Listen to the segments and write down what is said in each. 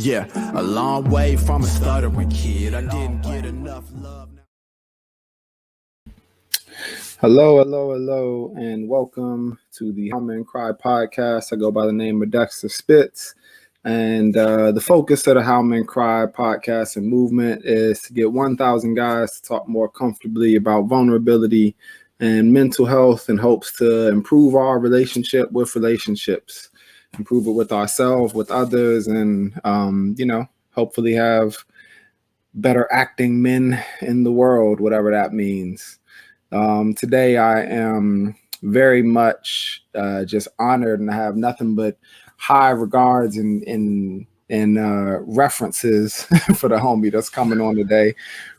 Yeah, a long way from a stuttering kid. I didn't get enough love. Hello, and welcome to the How Men Cry podcast. I go by the name of Dxtr Spits, and the focus of the How Men Cry podcast and movement is to get 1,000 guys to talk more comfortably about vulnerability and mental health in hopes to improve our relationship with relationships, improve it with ourselves, with others, and, hopefully have better acting men in the world, whatever that means. Today I am very much just honored, and I have nothing but high regards and references for the homie that's coming on today.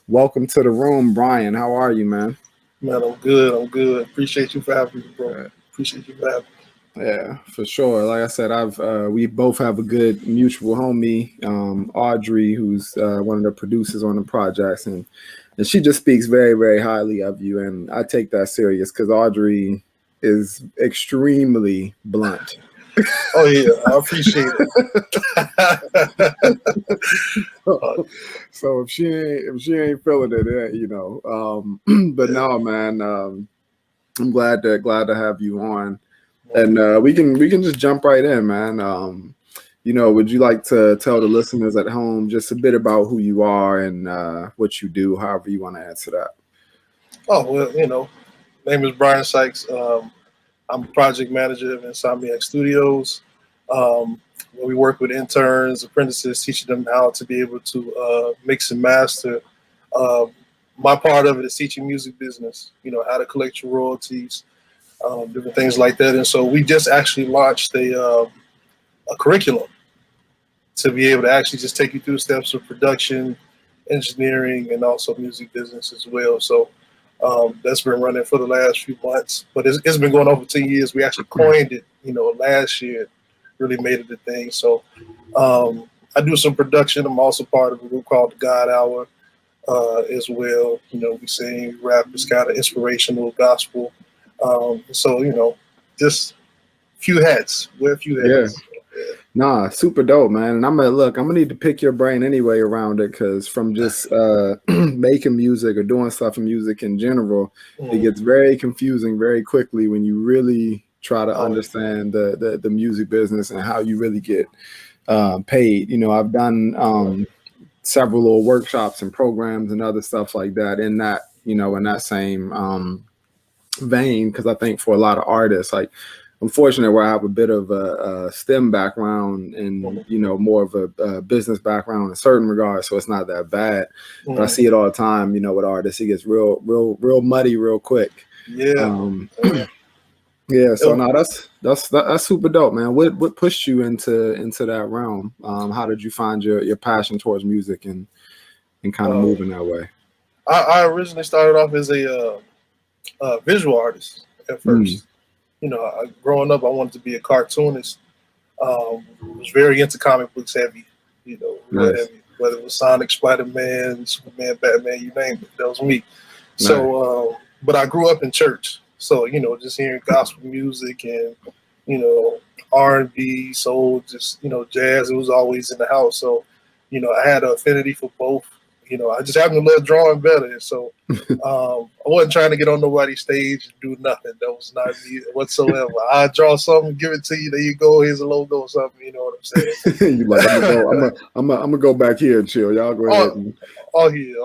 Welcome to the room, Bryan. How are you, man? Man, I'm good. Appreciate you for having me, bro. Appreciate you for having me. Yeah, for sure. Like I said, we both have a good mutual homie, Audrey, who's one of the producers on the projects, and she just speaks very, very highly of you, and I take that serious because Audrey is extremely blunt. Oh yeah, I appreciate it. So if she ain't feeling it, but no, man, I'm glad to have you on. And we can just jump right in, man. Would you like to tell the listeners at home just a bit about who you are and what you do, however you want to answer that? Oh, well, name is Bryan Sykes. I'm a project manager of Insomniac Studios. Where we work with interns, apprentices, teaching them how to be able to mix and master. My part of it is teaching music business, how to collect your royalties, different things like that. And so we just actually launched a curriculum to be able to actually just take you through the steps of production, engineering, and also music business as well. So that's been running for the last few months, but it's been going on for 10 years. We actually coined it, last year, really made it a thing. So I do some production. I'm also part of a group called the God Hour as well. We sing, rap, it's kind of inspirational gospel. So, just few hats, wear a few hats. Yeah. Nah, super dope, man. And I'm gonna need to pick your brain anyway around it, because from just making music or doing stuff in music in general, it gets very confusing very quickly when you really try to understand the music business and how you really get paid. I've done several little workshops and programs and other stuff like that in that same vein, because I think for a lot of artists, like, I'm fortunate where I have a bit of a STEM background and, more of a business background in certain regards, so it's not that bad. But I see it all the time, with artists. It gets real muddy real quick. Yeah. Yeah. So no, that's super dope, man. What pushed you into that realm? How did you find your passion towards music and kind of moving that way? I originally started off as a visual artist at first. Growing up, I wanted to be a cartoonist. Was very into comic books heavy, real heavy. Whether it was Sonic, Spider-Man, Superman, Batman, you name it, that was me. Nice. So, but I grew up in church. So, just hearing gospel music and, R&B, soul, just, jazz, it was always in the house. So, I had an affinity for both. I just happened to love drawing better. So I wasn't trying to get on nobody's stage and do nothing. That was not me whatsoever. I draw something, give it to you. There you go. Here's a logo or something. You know what I'm saying? You're like, I'm gonna go back here and chill. Y'all go ahead. All here.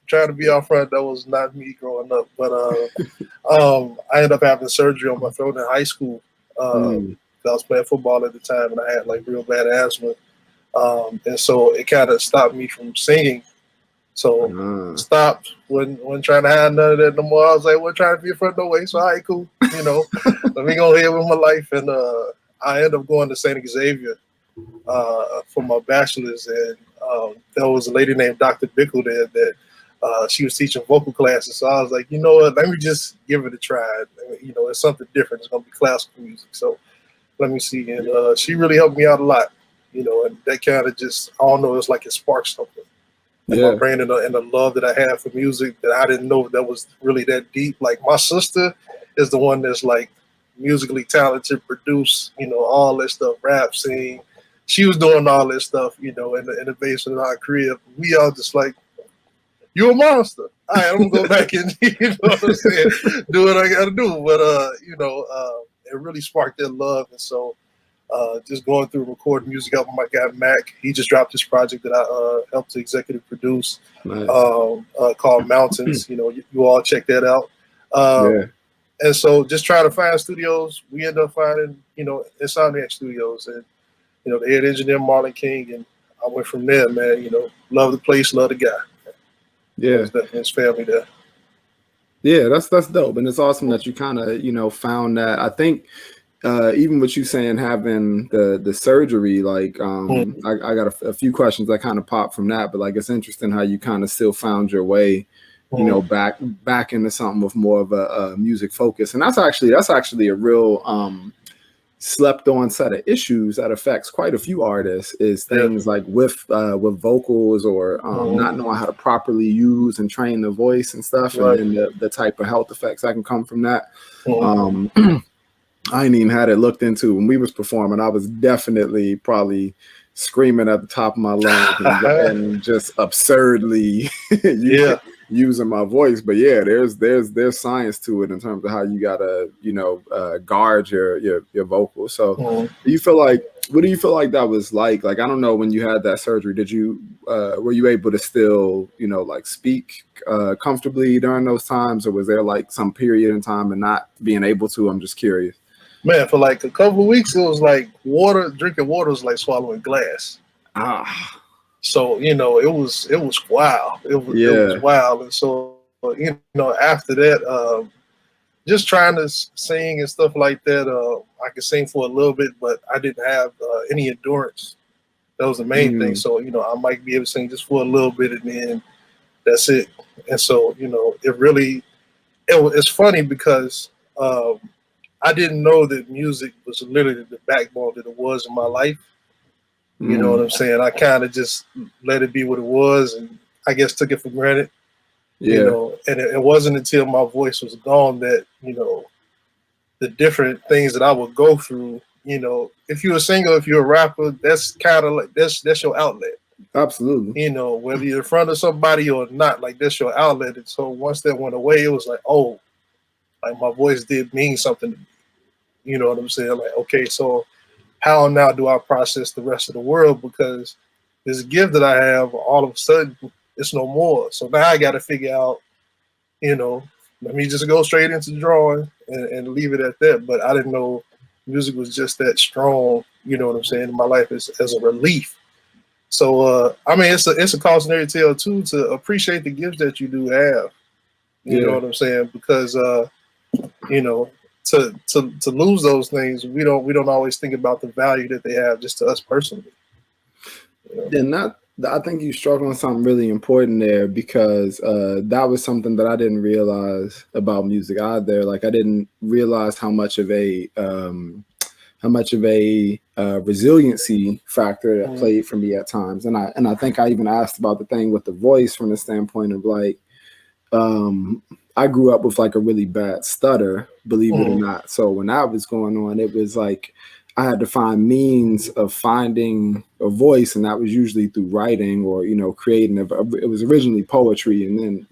Trying to be out front. That was not me growing up. But I ended up having surgery on my throat in high school. I was playing football at the time, and I had like real bad asthma. And so it kind of stopped me from singing. So stopped, wasn't trying to have none of that no more. I was like, we're trying to be in front no way. So all right, cool. Let me go ahead with my life. And I ended up going to St. Xavier for my bachelor's. And there was a lady named Dr. Bickle there that she was teaching vocal classes. So I was like, you know what, let me just give it a try. It's something different. It's going to be classical music. So let me see. And she really helped me out a lot, and that kind of just, I don't know, it's like it sparked something. My brain and the love that I have for music that I didn't know that was really that deep. Like, my sister is the one that's like musically talented, produce, all that stuff, rap, sing. she was doing all that stuff, in the basement of our crib. We all just like, you a monster. All right, I'm gonna go back and what I'm saying, do what I gotta do. But it really sparked that love, and so just going through recording music album. My guy Mac, he just dropped this project that I helped to executive produce, Nice. called Mountains. You all check that out. Yeah. And so just trying to find studios, we end up finding, Insomniac Studios, and the head engineer Marlon King, and I went from there, man. Love the place, love the guy. Yeah, his family there. Yeah, that's dope, and it's awesome that you kind of found that. I think even with you saying having the surgery, like I got a few questions that kind of pop from that, but like it's interesting how you kind of still found your way, back into something with more of a music focus, and that's actually a real slept on set of issues that affects quite a few artists, is things like with vocals or not knowing how to properly use and train the voice and stuff, and then the type of health effects that can come from that. I ain't even had it looked into. When we was performing, I was definitely probably screaming at the top of my lungs and just absurdly using my voice. But yeah, there's science to it in terms of how you gotta guard your vocals. So what do you feel like that was like? Like, I don't know, when you had that surgery, did you were you able to still like speak comfortably during those times, or was there like some period in time and not being able to? I'm just curious. Man, for like a couple of weeks, it was like drinking water was like swallowing glass. So, it was wild. It was wild. And so, after that, just trying to sing and stuff like that, I could sing for a little bit, but I didn't have any endurance. That was the main thing. So, I might be able to sing just for a little bit, and then that's it. And so, it's funny because I didn't know that music was literally the backbone that it was in my life. You know what I'm saying? I kind of just let it be what it was, and I guess took it for granted. And it wasn't until my voice was gone that, the different things that I would go through, if you're a singer, if you're a rapper, that's kind of like, that's your outlet. Absolutely. Whether you're in front of somebody or not, like, that's your outlet. And so once that went away, it was like, oh, like my voice did mean something to me. You know what I'm saying? Like, okay, so how now do I process the rest of the world? Because this gift that I have, all of a sudden, it's no more. So now I got to figure out, let me just go straight into drawing and leave it at that. But I didn't know music was just that strong, you know what I'm saying, in my life as a relief. So, it's a cautionary tale too, to appreciate the gifts that you do have. You know what I'm saying? Because, to lose those things, we don't always think about the value that they have just to us personally. And I think you struck on something really important there, because that was something that I didn't realize about music either. Like, I didn't realize how much of a resiliency factor that played for me at times. And I think I even asked about the thing with the voice from the standpoint of like, I grew up with like a really bad stutter, believe it or not. So when that was going on, it was like I had to find means of finding a voice, and that was usually through writing or, creating. It was originally poetry, and then,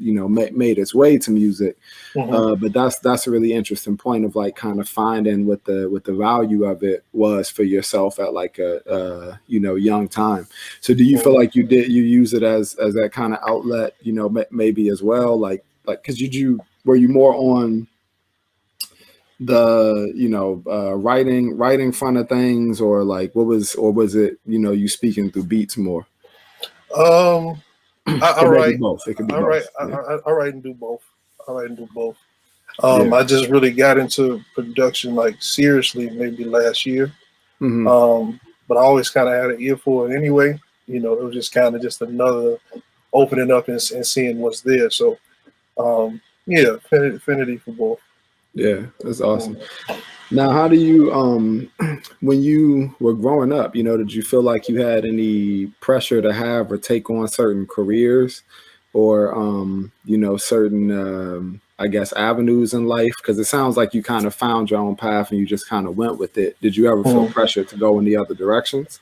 made its way to music. But that's a really interesting point of like kind of finding what the value of it was for yourself at like a young time. So do you feel like you use it as that kind of outlet, maybe as well, like because were you more on the writing front of things, or like was it you speaking through beats more? I write both. It could be I both. I write and do both. I just really got into production like seriously maybe last year. But I always kind of had an ear for it anyway. It was just kind of just another opening up and seeing what's there. So affinity for both. Yeah, that's awesome. Now, how do you when you were growing up, did you feel like you had any pressure to have or take on certain careers, or certain I guess, avenues in life? Because it sounds like you kind of found your own path and you just kind of went with it. Did you ever feel pressure to go in the other directions?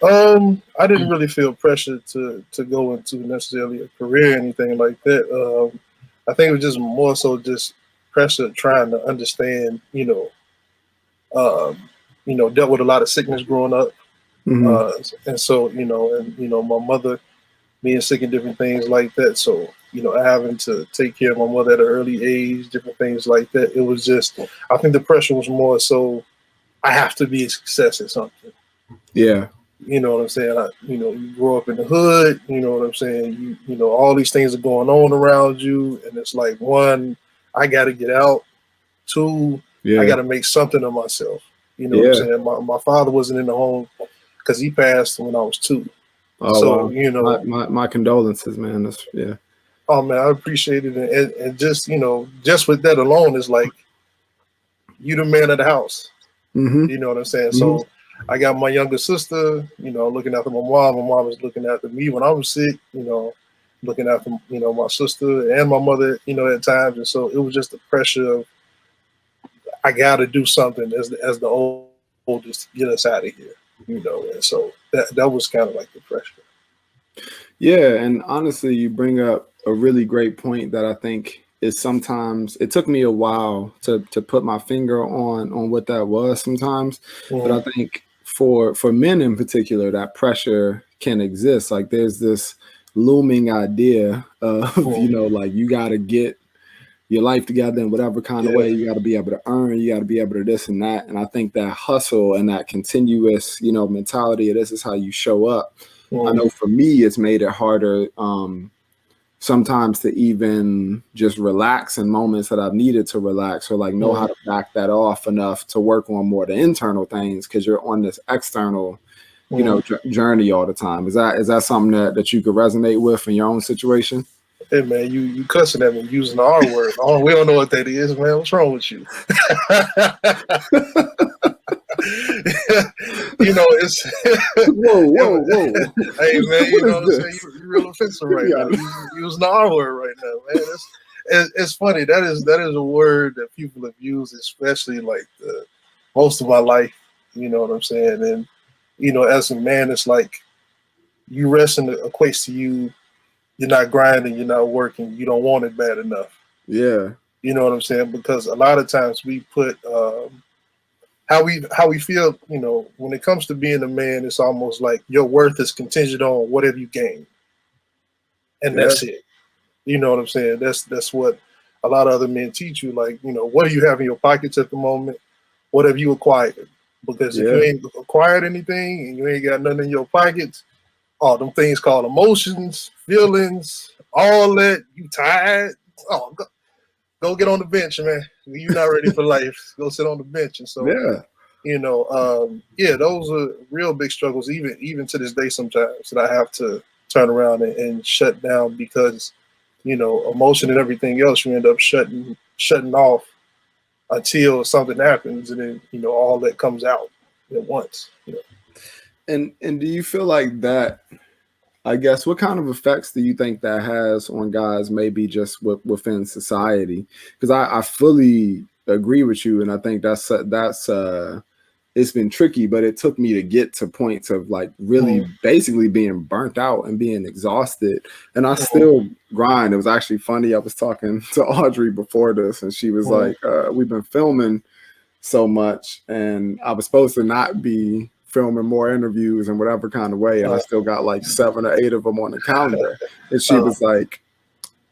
I didn't really feel pressure to go into necessarily a career or anything like that. I think it was just more so just pressure trying to understand, dealt with a lot of sickness growing up. Mm-hmm. And so, my mother being sick and different things like that. So, having to take care of my mother at an early age, different things like that. It was just, I think the pressure was more so I have to be a success at something. Yeah. You know what I'm saying? You grow up in the hood, you know what I'm saying? All these things are going on around you. And it's like, one, I got to get out. Two, I got Yeah. to make something of myself. You know what I'm Yeah. saying? My father wasn't in the home because he passed when I was 2. Oh, So, wow. My condolences, man. Yeah. oh man, I appreciate it. And just, just with that alone is like, you the man of the house. Mm-hmm. You know what I'm saying? Mm-hmm. So I got my younger sister, looking after my mom. My mom was looking after me when I was sick, looking after, my sister and my mother, at times. And so it was just the pressure of, I got to do something as the oldest to get us out of here, And so that was kind of like the pressure. Yeah, and honestly, you bring up a really great point that I think is sometimes it took me a while to put my finger on what that was sometimes, but I think for men in particular, that pressure can exist. Like there's this looming idea of like you got to get your life together in whatever kind of way. You got to be able to earn, you got to be able to this and that. And I think that hustle and that continuous, mentality of this is how you show up. I know for me, it's made it harder sometimes to even just relax in moments that I've needed to relax, or like know how to back that off enough to work on more the internal things, because you're on this external, journey all the time. Is that something that you could resonate with in your own situation? Hey man, you cussing at me using the R word. Oh, we don't know what that is, man. What's wrong with you? It's whoa. Hey man, you know what I'm this? saying? You're real offensive right now. You using the R word right now, man. It's funny. That is a word that people have used, especially like most of my life. You know what I'm saying? And as a man, it's like you resting equates to you. You're not grinding. You're not working. You don't want it bad enough. Yeah. You know what I'm saying? Because a lot of times we put how we feel, when it comes to being a man, it's almost like your worth is contingent on whatever you gain. And that's it. You know what I'm saying? That's what a lot of other men teach you. Like, what do you have in your pockets at the moment? What have you acquired? Because if you ain't acquired anything and you ain't got nothing in your pockets, all them things called emotions, feelings, all that, you tired. Oh, go get on the bench, man. You're not ready for life. Go sit on the bench. And so those are real big struggles, even to this day sometimes, that I have to turn around and shut down because, emotion and everything else, you end up shutting off until something happens, and then, all that comes out at once. And do you feel like that, I guess, what kind of effects do you think that has on guys, maybe just within society? Because I fully agree with you, and I think that's it's been tricky, but it took me to get to points of like really basically being burnt out and being exhausted. And I still grind. It was actually funny. I was talking to Audrey before this, and she was like, we've been filming so much, and I was supposed to not be filming more interviews in whatever kind of way. And I still got like 7 or 8 of them on the calendar. And she was like,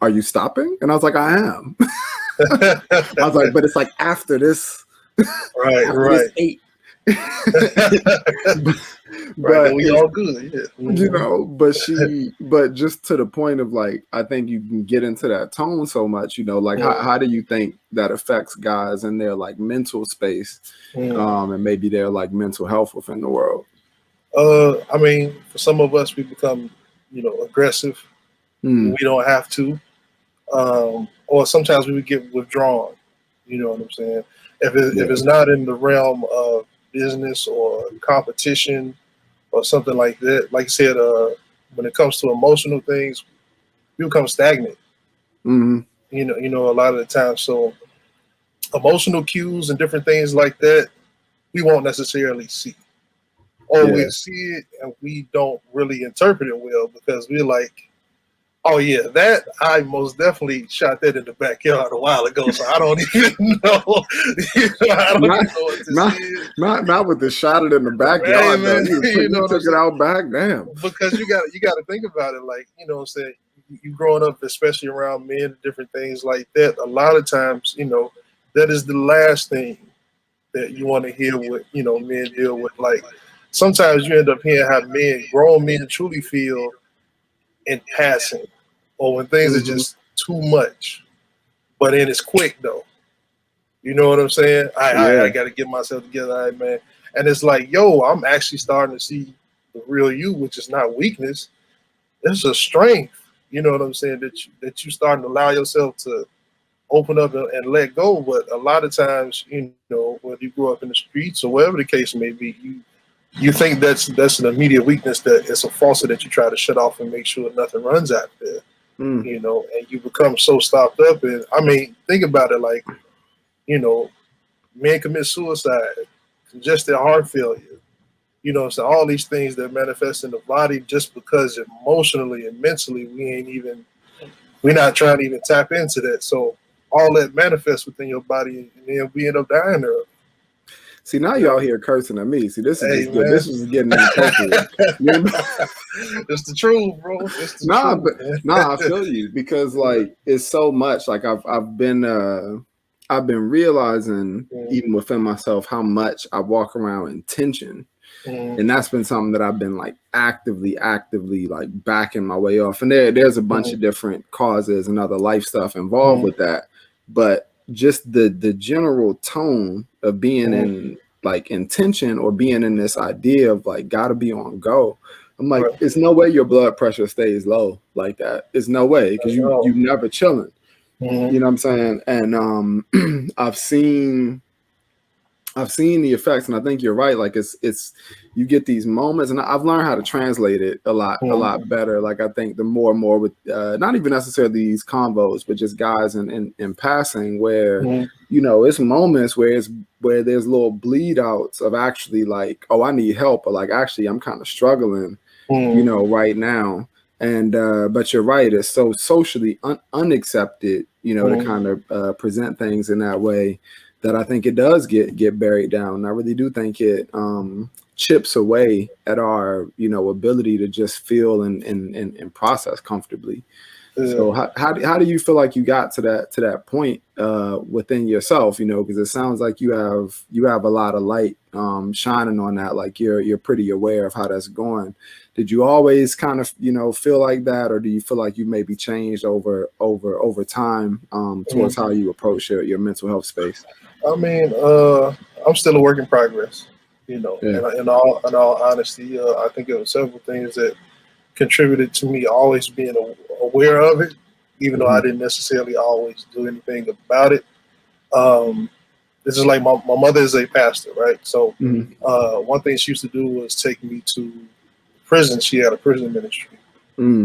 are you stopping? And I was like, I am. I was like, but it's like after this, Right. 8. But we all good, but just to the point of like, I think you can get into that tone so much, like how do you think that affects guys in their like mental space, and maybe their like mental health within the world? I mean, for some of us, we become, aggressive. We don't have to, or sometimes we would get withdrawn. You know what I'm saying? If it's not in the realm of business or competition or something like that, like you said, when it comes to emotional things, we become stagnant. a lot of the time. So emotional cues and different things like that, we won't necessarily see. Or Yeah. we'll see it and we don't really interpret it well because we're like, oh yeah, that I most definitely shot that in the backyard a while ago, so I don't even know. I don't Not, even know what to not, say. not with the shot it in the Hey backyard though. man, You you know what I'm took it saying? out back. Damn. Because you got to think about it, like what I'm saying. You growing up, especially around men, different things like that. A lot of times, that is the last thing that you want to hear what men deal with. Like sometimes you end up hearing how grown men, truly feel in passing, or when things are Hmm. just too much. But then it's quick though. You know what I'm saying? I Yeah. got to get myself together, all right, man. And it's like, yo, I'm actually starting to see the real you, which is not weakness. It's a strength. You know what I'm saying? That you starting to allow yourself to open up and let go. But a lot of times, when you grow up in the streets or whatever the case may be, you think that's an immediate weakness, that it's a faucet that you try to shut off and make sure nothing runs out there. Mm. And you become so stopped up. And I mean, think about it, like, you know, men commit suicide, congested heart failure, so all these things that manifest in the body just because emotionally and mentally we're not trying to even tap into that. So all that manifests within your body and then we end up dying early. See, now You y'all know? here cursing at me. See, this is Hey just good. man. This is getting inappropriate. You know? It's the truth, bro. It's the Nah, truth, but man. nah, I feel you because like it's so much. Like I've been realizing even within myself how much I walk around in tension. And that's been something that I've been like actively like backing my way off. And there's a bunch of different causes and other life stuff involved with that. But just the general tone of being in like intention or being in this idea of like gotta be on go. I'm like, Right. it's no way your blood pressure stays low like that. It's no way because you never chilling. You know what I'm saying? And I've seen the effects, and I think you're right. Like it's you get these moments, and I've learned how to translate it a lot better. Like I think the more and more with not even necessarily these combos, but just guys in passing, where it's moments where there's little bleed outs of actually like, oh, I need help, or like actually I'm kind of struggling, right now. And but you're right, it's so socially unaccepted, to kind of present things in that way that I think it does get buried down. I really do think it chips away at our, ability to just feel and process comfortably. So how do you feel like you got to that point within yourself? Because it sounds like you have a lot of light shining on that. Like you're pretty aware of how that's going. Did you always kind of feel like that, or do you feel like you maybe changed over time towards how you approach your mental health space? I mean, I'm still a work in progress. Yeah. In all honesty, I think there were several things that contributed to me always being aware of it, even though I didn't necessarily always do anything about it. This is like my mother is a pastor, right? So one thing she used to do was take me to prison. She had a prison ministry.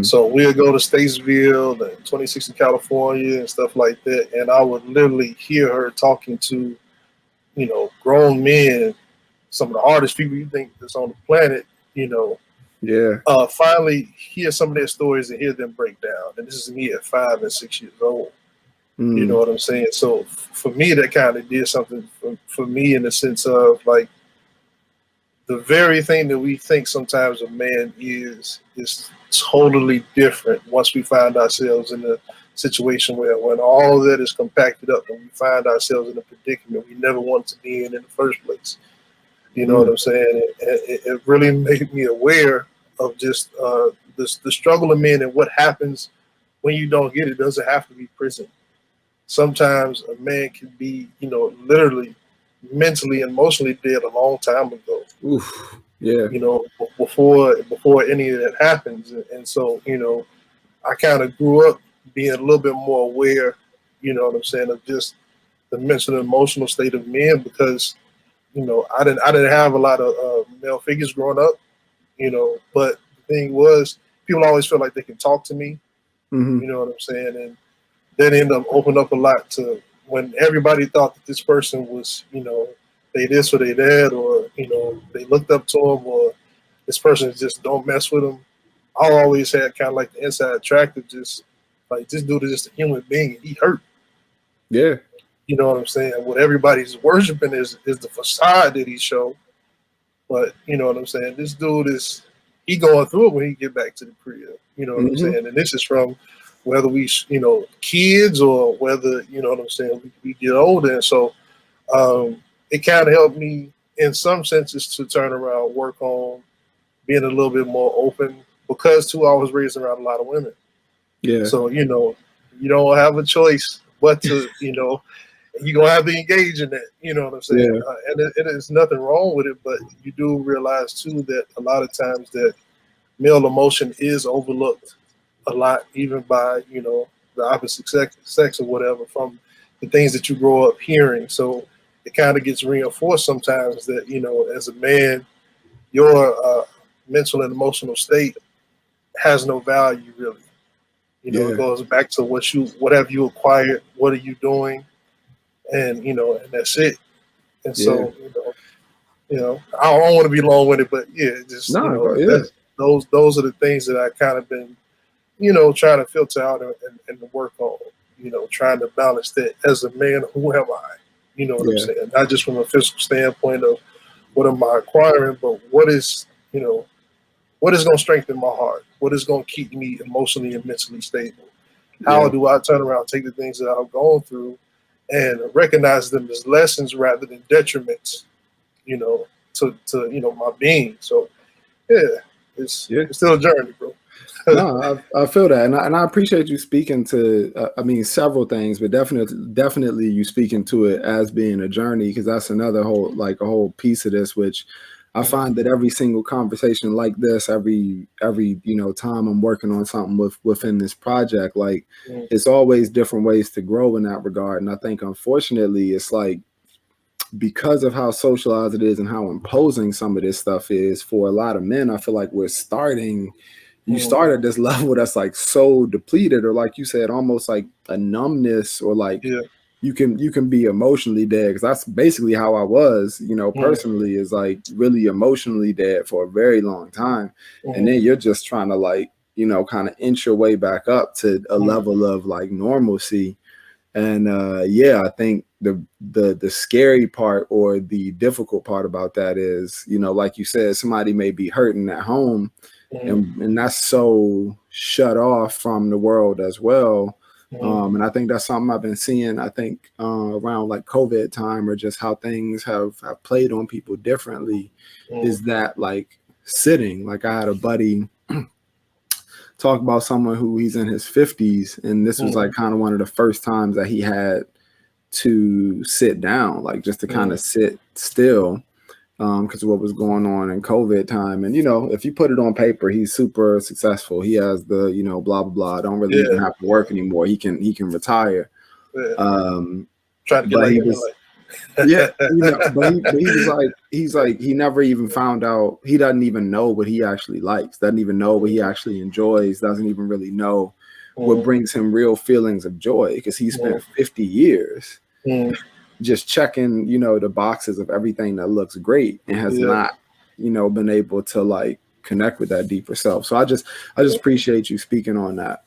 So we'd go to Statesville and 26 in California and stuff like that. And I would literally hear her talking to, grown men, some of the hardest people you think that's on the planet, Yeah. finally hear some of their stories and hear them break down. And this is me at 5 and 6 years old. You know what I'm saying? So for me, that kind of did something for me in the sense of like the very thing that we think sometimes a man is totally different once we find ourselves in a situation where when all of that is compacted up and we find ourselves in a predicament we never wanted to be in the first place. You know what I'm saying? It really made me aware of just the struggle of men and what happens when you don't get it. It doesn't have to be prison. Sometimes a man can be, literally mentally and emotionally dead a long time ago. Oof. Yeah. Before any of that happens. And so, I kind of grew up being a little bit more aware, you know what I'm saying, of just the mental and emotional state of men because I didn't have a lot of male figures growing up, but the thing was, people always feel like they can talk to me, you know what I'm saying, and that ended up opening up a lot to when everybody thought that this person was, they this or they that, or, they looked up to him, or this person just don't mess with him. I always had kind of like the inside track of just like this dude is just a human being and he hurt. Yeah. You know what I'm saying? What everybody's worshiping is the facade that he showed. But you know what I'm saying? This dude he going through it when he get back to the crib. You know what I'm saying? And this is from whether we, kids or whether, you know what I'm saying, we get older. And so it kind of helped me in some senses to turn around, work on being a little bit more open because too, I was raised around a lot of women. Yeah. So, you don't have a choice but to, you're going to have to engage in that. You know what I'm saying? Yeah. And there's nothing wrong with it, but you do realize too that a lot of times that male emotion is overlooked a lot, even by, the opposite sex or whatever, from the things that you grow up hearing. So it kind of gets reinforced sometimes that, as a man, your mental and emotional state has no value really. It goes back to what have you acquired, what are you doing, and and that's it. And so I don't want to be long winded, but just that's, those are the things that I kind of been trying to filter out and work on. Trying to balance that as a man. Who am I? You know what I'm saying? Not just from a physical standpoint of what am I acquiring, but what is what is going to strengthen my heart? What is going to keep me emotionally and mentally stable? How do I turn around, take the things that I've gone through, and recognize them as lessons rather than detriments? To my being. So it's still a journey, bro. No, I feel that, and I appreciate you speaking to. Several things, but definitely you speaking to it as being a journey, because that's another whole piece of this, which I find that every single conversation like this, every time I'm working on something within this project, like it's always different ways to grow in that regard, and I think unfortunately it's like because of how socialized it is and how imposing some of this stuff is for a lot of men, I feel like you start at this level that's like so depleted, or like you said, almost like a numbness, or like you can be emotionally dead, because that's basically how I was, personally, is like really emotionally dead for a very long time. And then you're just trying to like, kind of inch your way back up to a level of like normalcy. And I think the scary part or the difficult part about that is, like you said, somebody may be hurting at home, and that's so shut off from the world as well. And I think that's something I've been seeing, I think around like COVID time, or just how things have played on people differently, is that like sitting. Like I had a buddy talk about someone who he's in his 50s, and this was like kind of one of the first times that he had to sit down, like just to kind of sit still, because of what was going on in COVID time. And if you put it on paper, he's super successful. He has the blah blah blah. Don't really even have to work anymore. He can retire. Trying to get but he was but he was like, he never even found out. He doesn't even know what he actually likes. Doesn't even know what he actually enjoys. Doesn't even really know what brings him real feelings of joy, because he spent 50 years just checking, the boxes of everything that looks great, and has not, been able to like connect with that deeper self. So I just appreciate you speaking on that.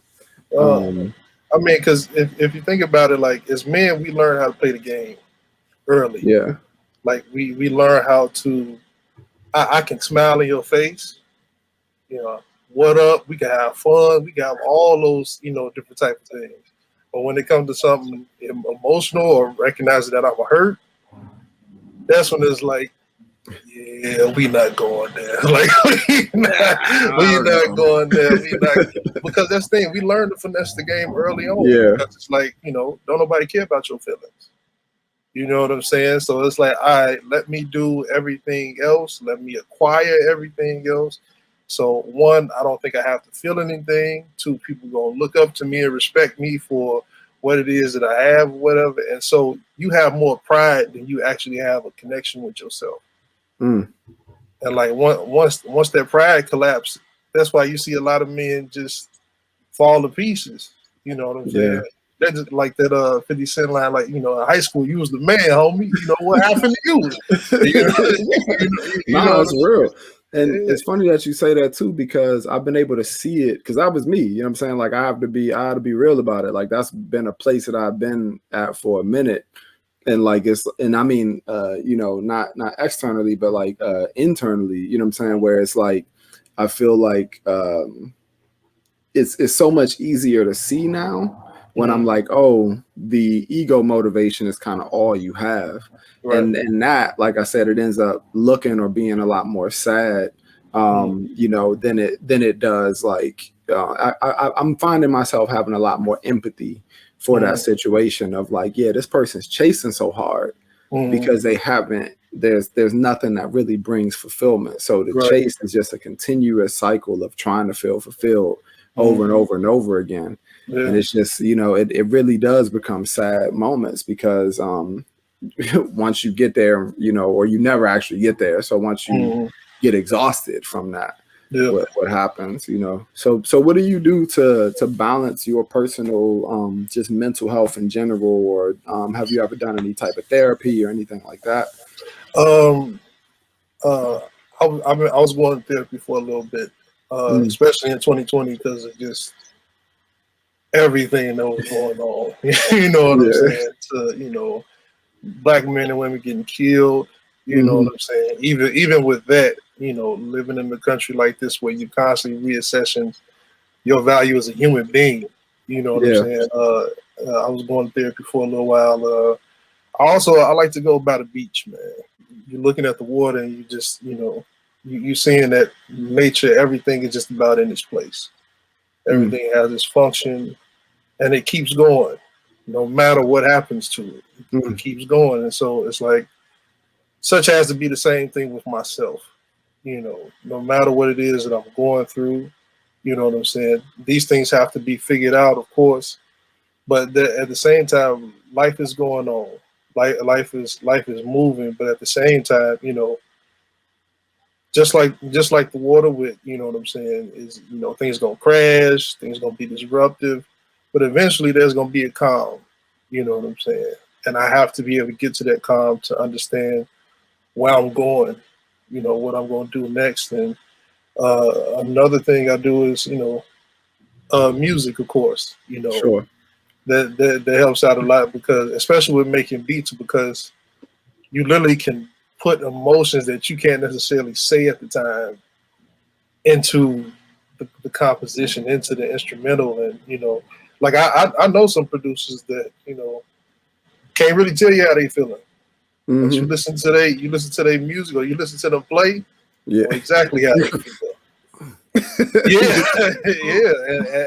Because if you think about it, like as men, we learn how to play the game early. Yeah. Like we learn how to. I can smile in your face. What up? We can have fun. We can have all those, different type of things. But when it comes to something emotional or recognizing that I'm hurt, that's when it's like, yeah, we not going there. Like we not going there. Because that's the thing. We learn to finesse the game early on. Yeah. Because it's like, don't nobody care about your feelings. You know what I'm saying? So it's like, all right, let me do everything else. Let me acquire everything else. So one, I don't think I have to feel anything. Two, people gonna look up to me and respect me for what it is that I have, whatever. And so you have more pride than you actually have a connection with yourself. And like once that pride collapses, that's why you see a lot of men just fall to pieces. You know what I'm saying? That's just like that 50 Cent line, like, in high school, you was the man, homie. What happened to you? Nah, it's real. And Yeah. it's funny that you say that too, because I've been able to see it because that was me. You know what I'm saying? Like I have to be real about it. Like that's been a place that I've been at for a minute. And like I mean, not externally, but like internally, you know what I'm saying? Where it's like I feel like it's so much easier to see now when I'm like, oh, the ego motivation is kind of all you have. Right. And that, like I said, it ends up looking or being a lot more sad, than it does. Like I'm finding myself having a lot more empathy for that situation of like, yeah, this person's chasing so hard because they haven't. There's nothing that really brings fulfillment. So the chase is just a continuous cycle of trying to feel fulfilled over and over and over again. Yeah. And it's just, it really does become sad moments because once you get there, or you never actually get there. So once you get exhausted from that, what happens, So what do you do to balance your personal just mental health in general, or have you ever done any type of therapy or anything like that? I was going to therapy for a little bit, especially in 2020 because of just everything that was going on. You know what I'm saying? To, black men and women getting killed. You know what I'm saying? Even with that, living in a country like this where you constantly reassessing your value as a human being. You know what I'm saying? I was going to therapy for a little while. I like to go by the beach, man. You're looking at the water and you just, you seeing that nature, everything is just about in its place. Everything has its function and it keeps going. No matter what happens to it, it keeps going. And so it's like, such has to be the same thing with myself. No matter what it is that I'm going through, you know what I'm saying? These things have to be figured out, of course. But at the same time, life is going on. Life is moving, but at the same time, just like the water with, you know what I'm saying, is things gonna crash, things gonna be disruptive, but eventually there's gonna be a calm, you know what I'm saying? And I have to be able to get to that calm to understand where I'm going, what I'm gonna do next. And another thing I do is, music, of course, Sure. that helps out a lot because, especially with making beats, because you literally can put emotions that you can't necessarily say at the time into the composition, into the instrumental. And like I know some producers that can't really tell you how they feeling. Once you listen to their music or you listen to them play, you know exactly how they feel.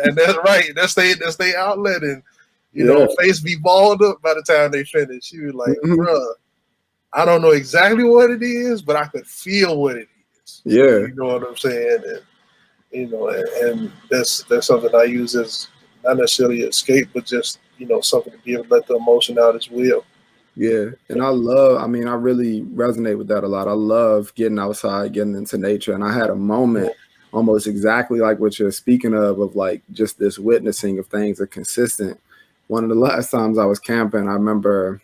And that's right. That's their outlet. And face be balled up by the time they finish. You be like, bruh, I don't know exactly what it is, but I could feel what it is. Yeah. You know what I'm saying? And and that's something I use as not necessarily escape, but just something to be able to let the emotion out as well. Yeah. And I really resonate with that a lot. I love getting outside, getting into nature. And I had a moment almost exactly like what you're speaking of like just this witnessing of things are consistent. One of the last times I was camping, I remember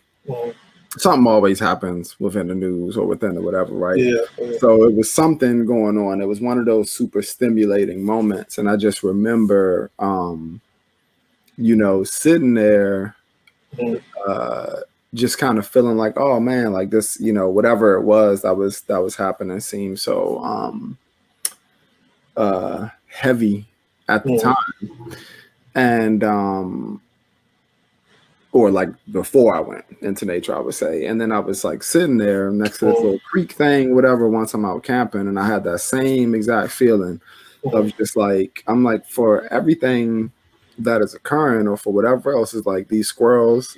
something always happens within the news or within the whatever, right? Yeah. So it was something going on. It was one of those super stimulating moments. And I just remember, sitting there, just kind of feeling like, oh man, like this, whatever it was that was happening seemed so heavy at the time. And or like before I went into nature, I would say. And then I was like sitting there next to this little creek thing, whatever, once I'm out camping, and I had that same exact feeling of just like, I'm like, for everything that is occurring or for whatever else, is like these squirrels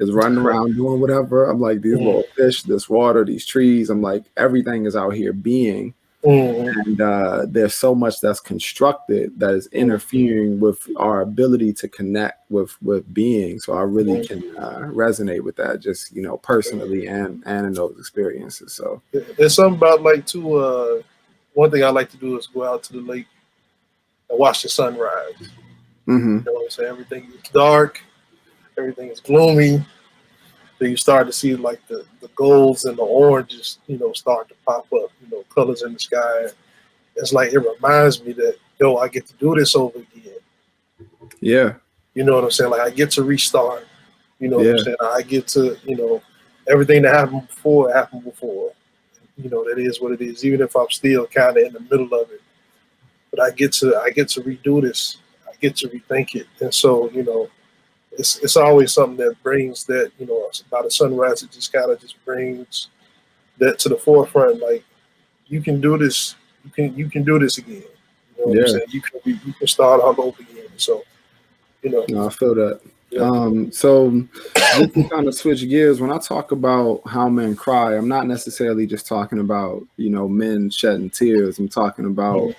is running around doing whatever. I'm like, these little fish, this water, these trees, I'm like, everything is out here being. And there's so much that's constructed that is interfering with our ability to connect with being. So I really can resonate with that, just personally and in those experiences. So there's something about like one thing I like to do is go out to the lake and watch the sunrise. You know what I'm saying? Everything is dark. everything is gloomy. Then you start to see like the golds and the oranges, start to pop up, colors in the sky. It's like, it reminds me that, I get to do this over again. Yeah. You know what I'm saying? Like, I get to restart. You know what I'm Yeah. saying? I get to, everything that happened before happened before. That is what it is, even if I'm still kind of in the middle of it. But I get to redo this. I get to rethink it. And so, it's always something that brings that, about a sunrise, it just kind of just brings that to the forefront. Like, you can do this. You can do this again. You know what I'm Yeah. saying? You can start all over again. So, No, I feel that. Yeah. So just to kind of switch gears, when I talk about how men cry, I'm not necessarily just talking about, men shedding tears. I'm talking about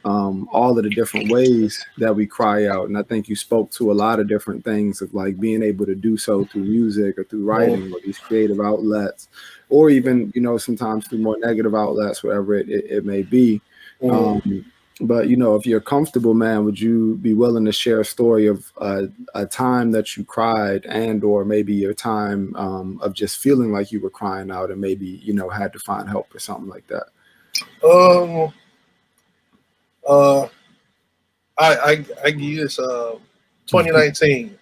all of the different ways that we cry out. And I think you spoke to a lot of different things of like being able to do so through music or through writing or these creative outlets, or even, sometimes through more negative outlets, whatever it may be. But, if you're comfortable, man, would you be willing to share a story of a time that you cried, and or maybe your time of just feeling like you were crying out and maybe, had to find help or something like that? I give this 2019.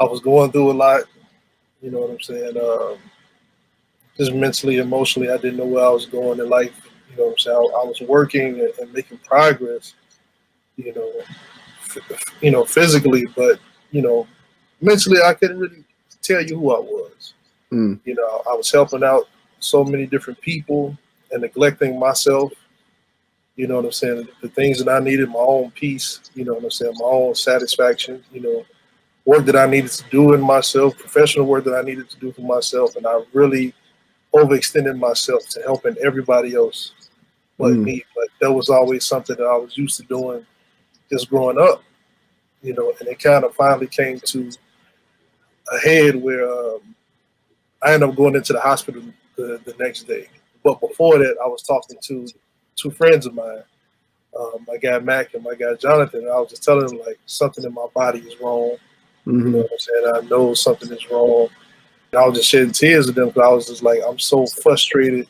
I was going through a lot. You know what I'm saying? Just mentally, emotionally, I didn't know where I was going in life. You know what I'm saying? I was working and making progress. Physically, but mentally, I couldn't really tell you who I was. I was helping out so many different people and neglecting myself. You know what I'm saying? The things that I needed, my own peace, you know what I'm saying, my own satisfaction, work that I needed to do in myself, professional work that I needed to do for myself. And I really overextended myself to helping everybody else but me. But that was always something that I was used to doing just growing up, and it kind of finally came to a head where I ended up going into the hospital the next day. But before that, I was talking to two friends of mine, my guy Mac and my guy Jonathan, and I was just telling them like something in my body is wrong. You know what I'm saying? I know something is wrong. And I was just shedding tears with them because I was just like, I'm so frustrated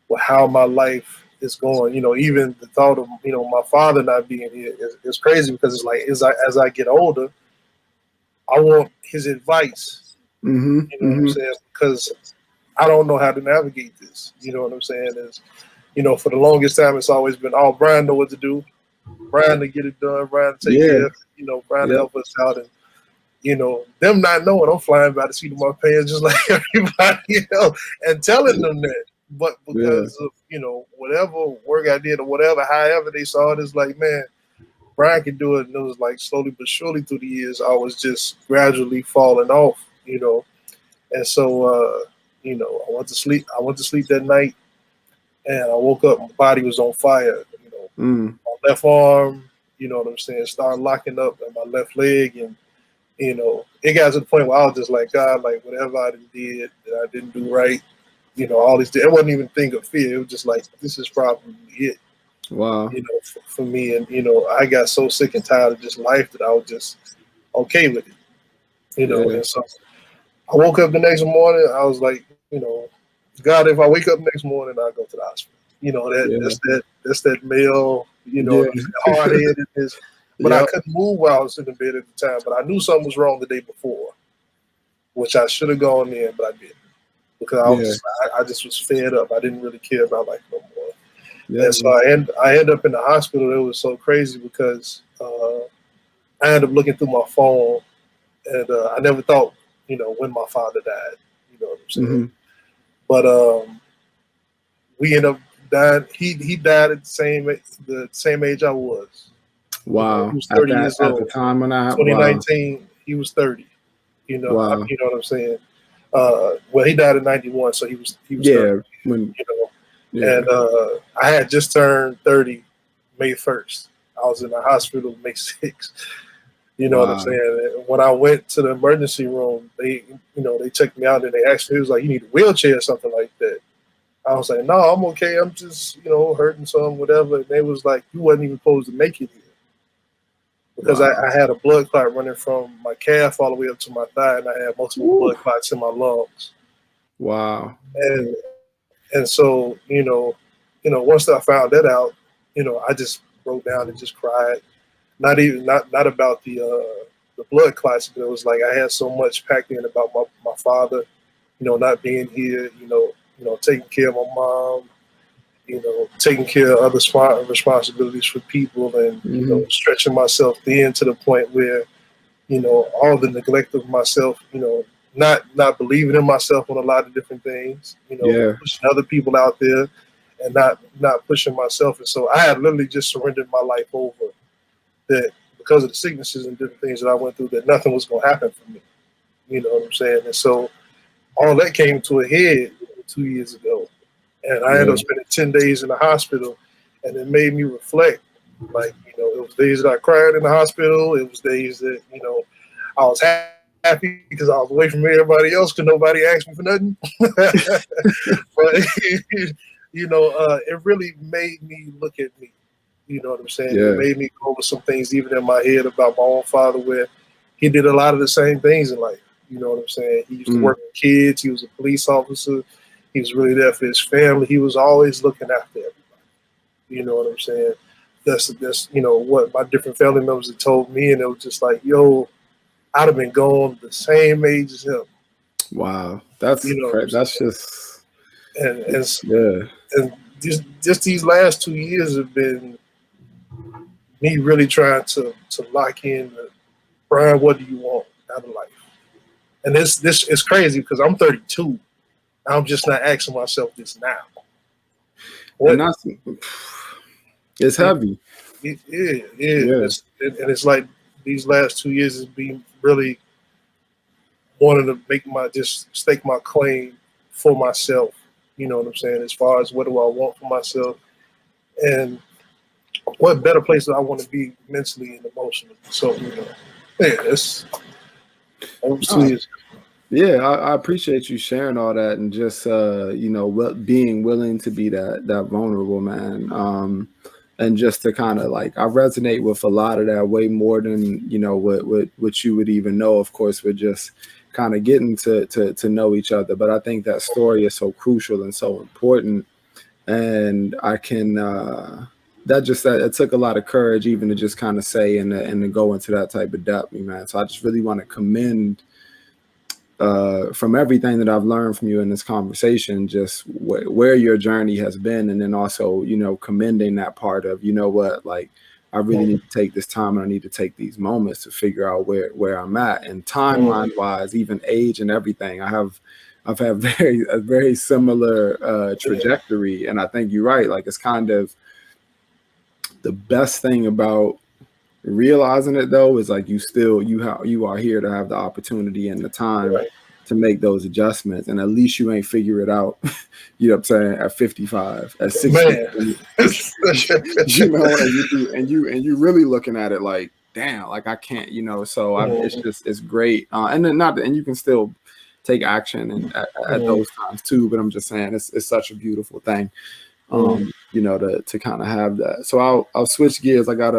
with how my life is going. Even the thought of my father not being here is crazy because it's like as I get older, I want his advice. You know what I'm saying? Because I don't know how to navigate this. You know what I'm saying? For the longest time, it's always been, oh, Bryan know what to do. Bryan to get it done. Bryan to take care of it. Bryan to help us out. And, them not knowing I'm flying by the seat of my pants just like everybody else and telling them that. But because of, whatever work I did or whatever, however they saw it, it's like, man, Bryan can do it. And it was like slowly but surely through the years, I was just gradually falling off, And so, I went to sleep. I went to sleep that night and I woke up, my body was on fire, my left arm, you know what I'm saying, started locking up in my left leg. And, it got to the point where I was just like, God, like whatever I did that I didn't do right, all these, it wasn't even a thing of fear. It was just like, this is probably it. Wow. For me. And, I got so sick and tired of just life that I was just okay with it, And so I woke up the next morning. I was like, God, if I wake up next morning, I'll go to the hospital. That's that male, hard headedness. But I couldn't move while I was in the bed at the time. But I knew something was wrong the day before, which I should have gone in, but I didn't. Because I just was fed up. I didn't really care about life no more. And so I ended up in the hospital. It was so crazy because I ended up looking through my phone, and I never thought, when my father died. You know what I'm saying? But we ended up dying. He died at the same age I was. Wow. He was 30 years old. At the time when 2019, he was 30. You know what I'm saying? Well, he died in 91, so he was 30. And I had just turned 30 May 1st. I was in the hospital May 6th. You know what I'm saying? And when I went to the emergency room, they checked me out and they asked me, he was like, you need a wheelchair or something like that. I was like, no, I'm okay. I'm just, hurting some, whatever. And they was like, you wasn't even supposed to make it here because Wow. I had a blood clot running from my calf all the way up to my thigh, and I had multiple Woo. blood clots in my lungs. Wow. And so once I found that out, I just broke down and just cried. Not about the blood clots, but it was like I had so much packed in about my father, not being here, taking care of my mom, taking care of other responsibilities for people, and Hmm. stretching myself thin to the point where all the neglect of myself, not believing in myself on a lot of different things, Yeah. pushing other people out there, and not pushing myself. And so I had literally just surrendered my life over, that because of the sicknesses and different things that I went through, that nothing was going to happen for me. You know what I'm saying? And so all that came to a head 2 years ago, and I ended Yeah. up spending 10 days in the hospital, and it made me reflect. Like, it was days that I cried in the hospital. It was days that I was happy because I was away from everybody else because nobody asked me for nothing. But it really made me look at me. You know what I'm saying? It Yeah. made me go over some things even in my head about my own father, where he did a lot of the same things in life. You know what I'm saying? He used to Mm. work with kids. He was a police officer. He was really there for his family. He was always looking after everybody. You know what I'm saying? That's what my different family members had told me, and it was just like, yo, I'd have been gone the same age as him. Wow. That's You know what I'm crazy. That's saying? just, And yeah. and just these last 2 years have been me really trying to lock in. Bryan, what do you want out of life? And this is crazy because I'm 32. I'm just not asking myself this now. And What? that's, it's It, heavy. yeah. Yeah. It's like these last 2 years has been really wanting to just stake my claim for myself. You know what I'm saying? As far as what do I want for myself, and what better place do I want to be mentally and emotionally? So yeah, it's almost two No, years. yeah, I appreciate you sharing all that and just being willing to be that vulnerable, man. And just to kind of like I resonate with a lot of that way more than what you would even know. Of course, we're just kind of getting to know each other, but I think that story is so crucial and so important. And I can that it took a lot of courage even to just kind of say and to go into that type of depth, man. So I just really want to commend from everything that I've learned from you in this conversation, just where your journey has been, and then also, commending that part of, what, like, I really need to take this time and I need to take these moments to figure out where I'm at, and timeline wise, even age and everything. I've had a very similar trajectory, and I think you're right. Like, it's kind of the best thing about realizing it though is like you are here to have the opportunity and the time Right. to make those adjustments, and at least you ain't figure it out. You know what I'm saying? At 55, at 60, Man. and you really looking at it like, damn, like I can't, so it's great. And then not, and you can still take action and at those times too, but I'm just saying it's such a beautiful thing. To kind of have that. So I'll switch gears. I got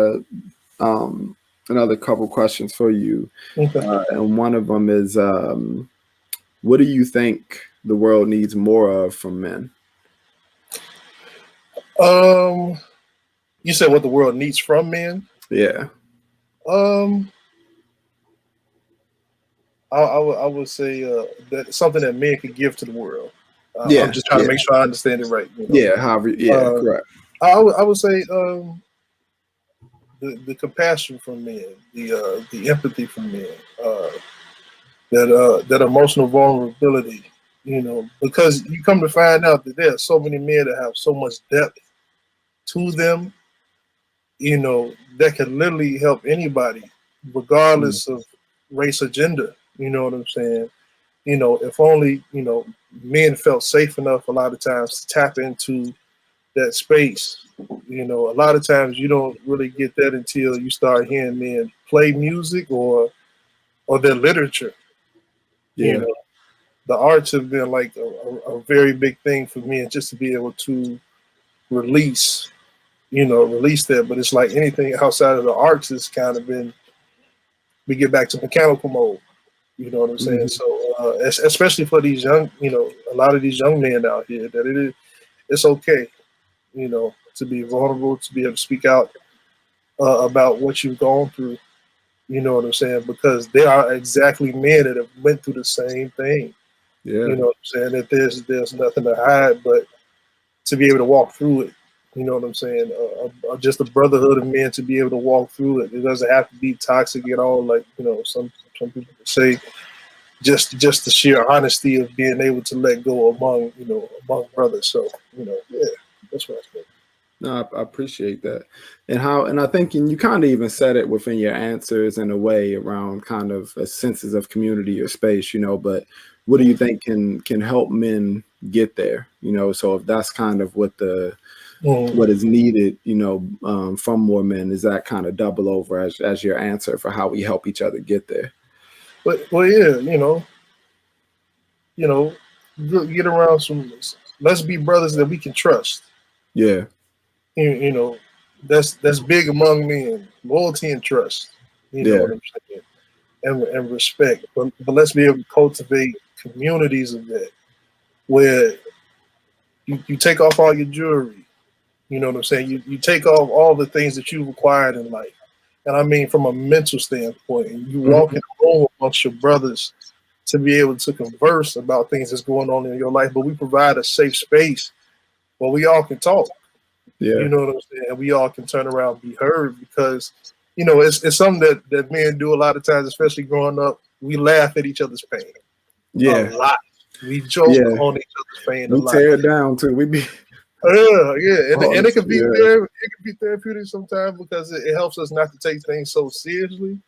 another couple questions for you. Okay. And one of them is, what do you think the world needs more of from men? You said what the world needs from men. Yeah. Um, I would say that something that men could give to the world. I'm Yeah. just trying to Yeah. make sure I understand it right. Yeah. However, yeah, Uh, correct. I would say the compassion from men, the empathy from men, that emotional vulnerability. Because you come to find out that there are so many men that have so much depth to them, that can literally help anybody, Mm. regardless of race or gender. You know what I'm saying? If only, men felt safe enough a lot of times to tap into that space. A lot of times you don't really get that until you start hearing men play music or their literature. You Yeah. know, the arts have been like a very big thing for men, just to be able to release, release that. But it's like anything outside of the arts has kind of been, we get back to mechanical mode. You know what I'm saying? So especially for these young, a lot of these young men out here, that it's okay, to be vulnerable, to be able to speak out about what you've gone through. You know what I'm saying? Because they are exactly men that have went through the same thing. Yeah. You know what I'm saying? That there's nothing to hide, but to be able to walk through it. You know what I'm saying? Just a brotherhood of men to be able to walk through it. It doesn't have to be toxic at all. Like some people say, just the sheer honesty of being able to let go among brothers. So yeah, that's what I think. No, I appreciate that. And I think you kind of even said it within your answers in a way around kind of a senses of community or space, but what do you think can help men get there? So if that's kind of what is needed, from more men, is that kind of double over as your answer for how we help each other get there? But well, yeah, get around some. Let's be brothers that we can trust. Yeah. That's big among men. Loyalty and trust. You know what I'm saying? And respect. But let's be able to cultivate communities of that where you take off all your jewelry. You know what I'm saying? You take off all the things that you've acquired in life. And I mean from a mental standpoint. And you walk in a room amongst your brothers to be able to converse about things that's going on in your life. But we provide a safe space where we all can talk. Yeah. You know what I'm saying? And we all can turn around and be heard because, it's something that men do a lot of times, especially growing up. We laugh at each other's pain. Yeah. A lot. We joke on each other's pain a lot. We tear it down too. We be yeah. And it can be therapeutic sometimes because it helps us not to take things so seriously.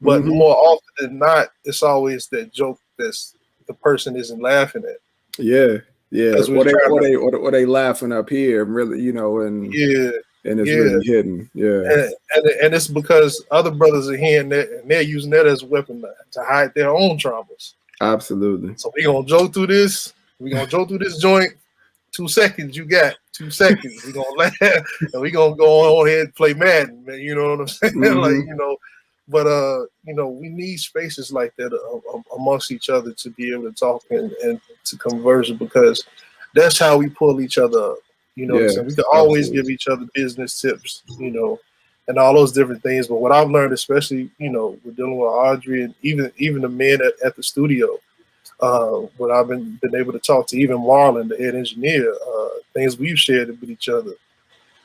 But more often than not, it's always that joke that's the person isn't laughing at. Yeah. Or they laughing up here, really, and it's really hidden. Yeah. And it's because other brothers are hearing that and they're using that as a weapon to hide their own traumas. Absolutely. So we're gonna joke through this. We're gonna joke through this joint. 2 seconds, you got 2 seconds. We're gonna laugh and we're gonna go on ahead and play Madden, man. You know what I'm saying? But we need spaces like that amongst each other to be able to talk and to converse because that's how we pull each other up. You know what I'm saying? We can always give each other business tips, and all those different things. But what I've learned, especially, with dealing with Audrey and even the men at the studio, when I've been able to talk to even Marlon, the head engineer, things we've shared with each other,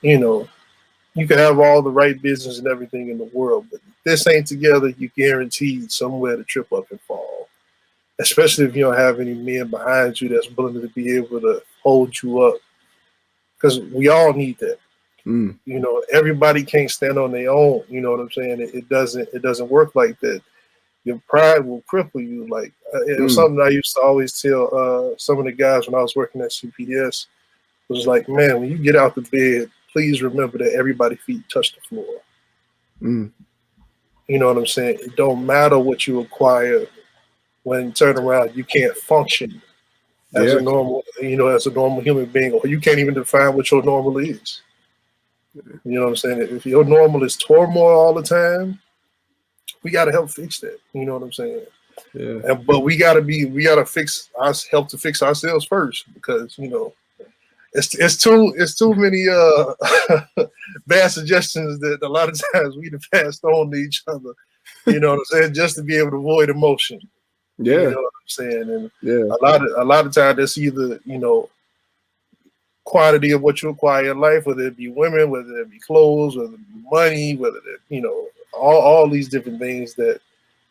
you can have all the right business and everything in the world, but if this ain't together, you're guaranteed somewhere to trip up and fall. Especially if you don't have any men behind you that's willing to be able to hold you up. Because we all need that. Everybody can't stand on their own. You know what I'm saying? It doesn't work like that. Your pride will cripple you. Like it was something I used to always tell some of the guys when I was working at CPS. It was like, man, when you get out the bed, please remember that everybody's feet touch the floor. You know what I'm saying? It don't matter what you acquire. When you turn around, you can't function as a normal, human being, or you can't even define what your normal is. You know what I'm saying? If your normal is turmoil all the time, we got to help fix that. You know what I'm saying? Yeah. But we got to help to fix ourselves first because it's too many bad suggestions that a lot of times we have passed on to each other. You know what I'm saying? Just to be able to avoid emotion. Yeah. You know what I'm saying? And a lot of times it's either, quantity of what you acquire in life, whether it be women, whether it be clothes, whether it be money, whether it, all these different things that,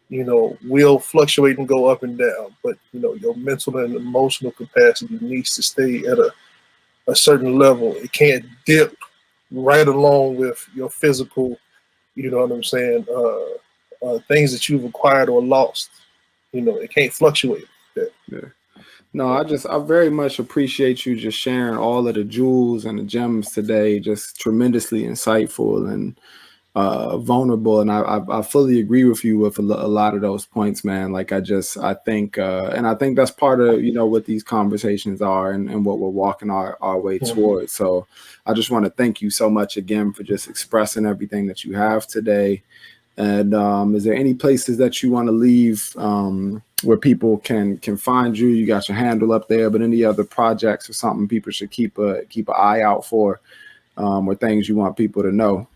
will fluctuate and go up and down. But, your mental and emotional capacity needs to stay at a certain level. It can't dip right along with your physical, you know what I'm saying, things that you've acquired or lost. It can't fluctuate. Yeah. No, I very much appreciate you just sharing all of the jewels and the gems today. Just tremendously insightful. And vulnerable, and I fully agree with you with a lot of those points, man. Like I think and I think that's part of what these conversations are, and what we're walking our way towards. So I just want to thank you so much again for just expressing everything that you have today. And is there any places that you want to leave where people can find you? You got your handle up there, but any other projects or something people should keep an eye out for, or things you want people to know?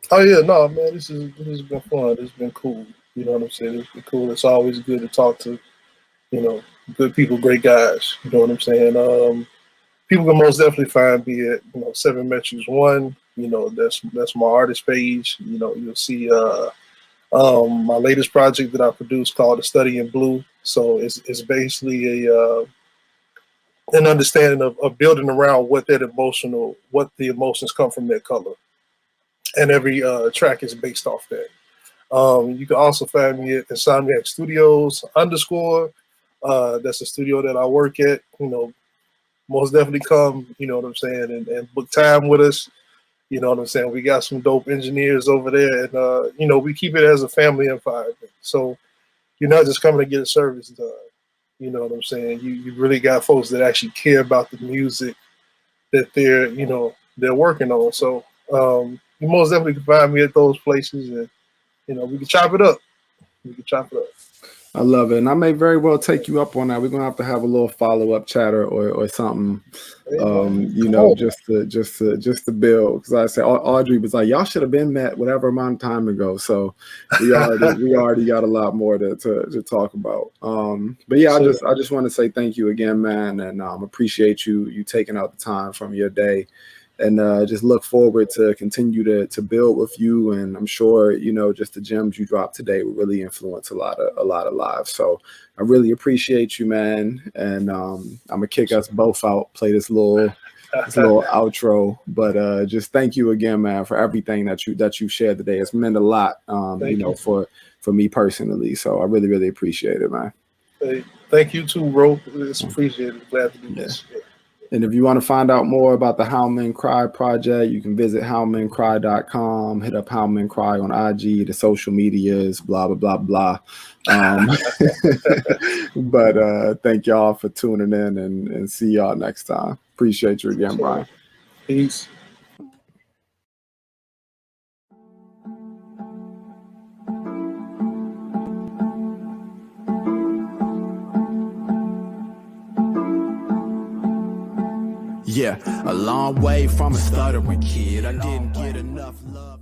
Oh yeah, no, man, this has been fun. It's been cool. You know what I'm saying? It's been cool. It's always good to talk to, good people, great guys. You know what I'm saying? People can most definitely find me at 7 Metrics 1. That's my artist page. You'll see my latest project that I produced called The Study in Blue. So it's basically an understanding of building around what the emotions come from that color, and every track is based off that. You can also find me at Insomniac Studios _ that's a studio that I work at. Most definitely come, you know what I'm saying, and book time with us. You know what I'm saying? We got some dope engineers over there, and we keep it as a family environment. So you're not just coming to get a service done. You know what I'm saying? You really got folks that actually care about the music that they're working on. So you most definitely can find me at those places, and we can chop it up. I love it, and I may very well take you up on that. We're gonna have to have a little follow-up chatter or something, just to build. Because I said Audrey was like, y'all should have been met whatever amount of time ago. So we already got a lot more to talk about. But yeah, I just want to say thank you again, man, and appreciate you taking out the time from your day. And just look forward to continue to build with you. And I'm sure, just the gems you dropped today will really influence a lot of lives. So I really appreciate you, man. And I'm gonna kick us both out, play this little outro. But just thank you again, man, for everything that you shared today. It's meant a lot, for me personally. So I really, really appreciate it, man. Hey, thank you too, bro. It's appreciated. Glad to do this. Yeah. And if you want to find out more about the How Men Cry project, you can visit howmencry.com, hit up How Men Cry on IG, the social medias, blah, blah, blah, blah. But thank y'all for tuning in, and see y'all next time. Appreciate you again, Bryan. Peace. Yeah, a long way from a stuttering kid. I didn't get enough love.